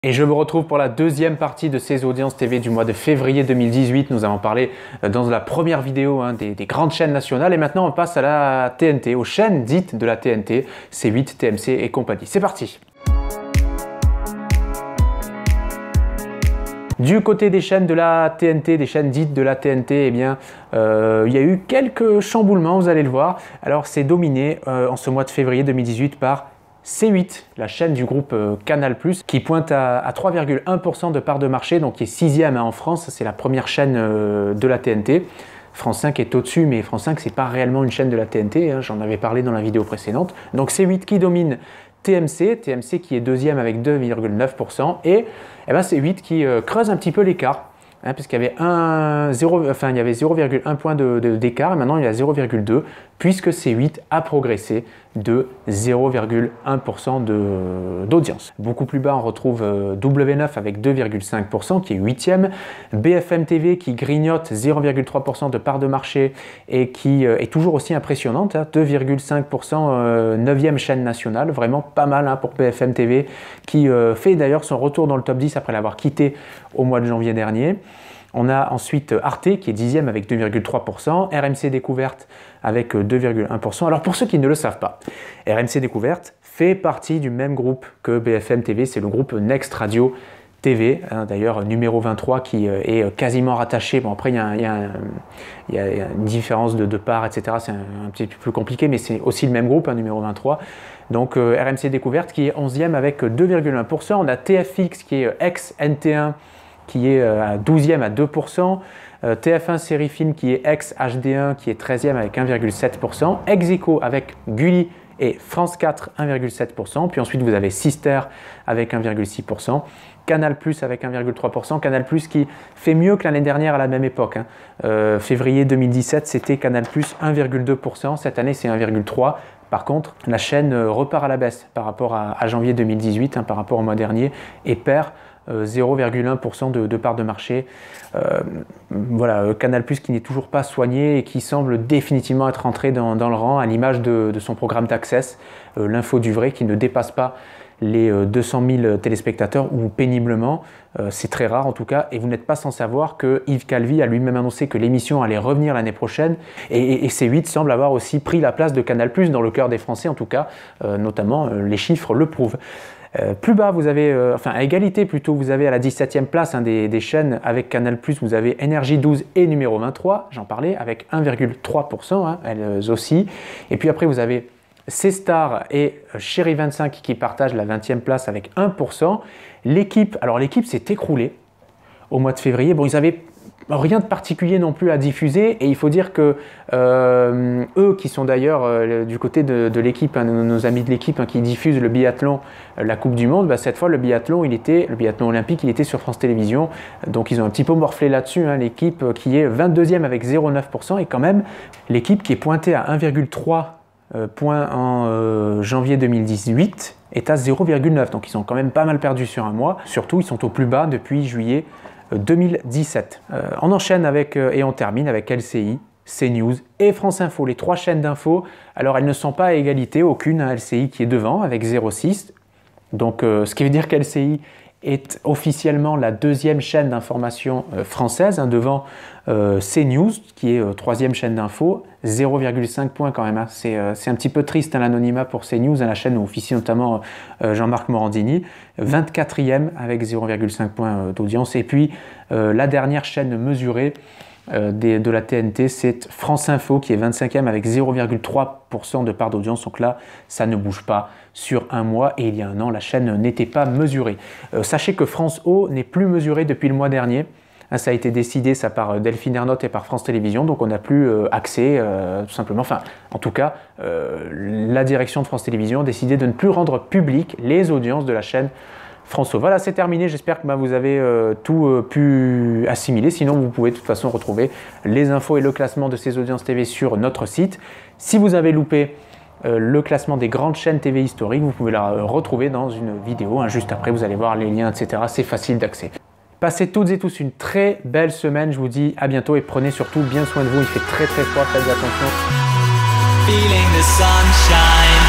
Et je vous retrouve pour la deuxième partie de ces audiences TV du mois de février 2018. Nous avons parlé dans la première vidéo des grandes chaînes nationales. Et maintenant, on passe à la TNT, aux chaînes dites de la TNT, C8, TMC et compagnie. C'est parti! Du côté des chaînes de la TNT, des chaînes dites de la TNT, eh bien, il y a eu quelques chamboulements, vous allez le voir. Alors, c'est dominé en ce mois de février 2018 par C8, la chaîne du groupe Canal+, qui pointe à 3,1% de part de marché, donc qui est 6e en France. C'est la première chaîne de la TNT. France 5 est au-dessus, mais France 5, c'est pas réellement une chaîne de la TNT. Hein, j'en avais parlé dans la vidéo précédente. Donc C8 qui domine TMC qui est deuxième avec 2,9%. Et ben, C8 qui creuse un petit peu l'écart. Hein, puisqu'il y avait 0,1 point d'écart et maintenant il y a 0,2 puisque C8 a progressé de 0,1% d'audience. Beaucoup plus bas on retrouve W9 avec 2,5% qui est 8e, BFM TV qui grignote 0,3% de part de marché et qui est toujours aussi impressionnante, hein, 2,5%, 9e chaîne nationale, vraiment pas mal hein, pour BFM TV qui fait d'ailleurs son retour dans le top 10 après l'avoir quitté au mois de janvier dernier. On a ensuite Arte qui est 10e avec 2,3%, RMC Découverte avec 2,1%. Alors pour ceux qui ne le savent pas, RMC Découverte fait partie du même groupe que BFM TV, c'est le groupe Next Radio TV, hein, d'ailleurs numéro 23 qui est quasiment rattaché. Bon après il y a une différence de part, etc. C'est un petit peu plus compliqué, mais c'est aussi le même groupe, hein, numéro 23. Donc RMC Découverte qui est 11e avec 2,1%. On a TFX qui est ex-NT1 qui est à 12e à 2%, TF1 Série Film qui est ex-HD1 qui est 13e avec 1,7%, ex-aequo avec Gulli et France 4 1,7%, puis ensuite vous avez Sister avec 1,6%, Canal+ avec 1,3%, Canal+ qui fait mieux que l'année dernière à la même époque. Hein. Février 2017 c'était Canal+ 1,2%, cette année c'est 1,3%. Par contre, la chaîne repart à la baisse par rapport à janvier 2018, hein, par rapport au mois dernier, et perd 0,1% de part de marché. Voilà, Canal+ qui n'est toujours pas soigné et qui semble définitivement être entré dans le rang à l'image de son programme d'Access, l'info du vrai, qui ne dépasse pas les 200 000 téléspectateurs ou péniblement, c'est très rare en tout cas, et vous n'êtes pas sans savoir que Yves Calvi a lui-même annoncé que l'émission allait revenir l'année prochaine, et C8 semble avoir aussi pris la place de Canal+ dans le cœur des Français en tout cas, notamment les chiffres le prouvent. Plus bas, vous avez, enfin à égalité plutôt, vous avez à la 17e place hein, des chaînes avec Canal+, vous avez Énergie 12 et numéro 23, j'en parlais, avec 1,3%, hein, elles aussi. Et puis après, vous avez C-Star et Chérie 25 qui partagent la 20e place avec 1%. L'équipe, alors l'équipe s'est écroulée au mois de février. Bon, ils avaient rien de particulier non plus à diffuser et il faut dire que eux qui sont d'ailleurs du côté de l'équipe, hein, nos amis de l'équipe hein, qui diffusent le biathlon, la Coupe du Monde, bah, cette fois le biathlon olympique il était sur France Télévisions, donc ils ont un petit peu morflé là-dessus, hein, l'équipe qui est 22e avec 0,9% et quand même l'équipe qui est pointée à 1,3 points en janvier 2018 est à 0,9, donc ils ont quand même pas mal perdu sur un mois, surtout ils sont au plus bas depuis juillet 2017. On enchaîne avec et on termine avec LCI, CNews et France Info, les trois chaînes d'infos. Alors elles ne sont pas à égalité, aucune, hein, LCI qui est devant avec 0,6. Donc ce qui veut dire qu'LCI est officiellement la deuxième chaîne d'information française, hein, devant CNews qui est troisième chaîne d'info, 0,5 points quand même. Hein. C'est un petit peu triste hein, l'anonymat pour CNews, hein, la chaîne où officie notamment Jean-Marc Morandini, 24e avec 0,5 points d'audience. Et puis la dernière chaîne mesurée de la TNT, c'est France Info qui est 25e avec 0,3% de part d'audience. Donc là, ça ne bouge pas sur un mois et il y a un an, la chaîne n'était pas mesurée. Sachez que France O n'est plus mesurée depuis le mois dernier. Ça a été décidé ça par Delphine Ernotte et par France Télévisions, donc on n'a plus accès tout simplement. Enfin, en tout cas, la direction de France Télévisions a décidé de ne plus rendre publiques les audiences de la chaîne France O. Voilà, c'est terminé. J'espère que vous avez tout pu assimiler. Sinon, vous pouvez de toute façon retrouver les infos et le classement de ces audiences TV sur notre site. Si vous avez loupé le classement des grandes chaînes TV historiques, vous pouvez la retrouver dans une vidéo. Hein, juste après, vous allez voir les liens, etc. C'est facile d'accès. Passez toutes et tous une très belle semaine. Je vous dis à bientôt et prenez surtout bien soin de vous. Il fait très très froid. Faites attention. Feeling the sunshine.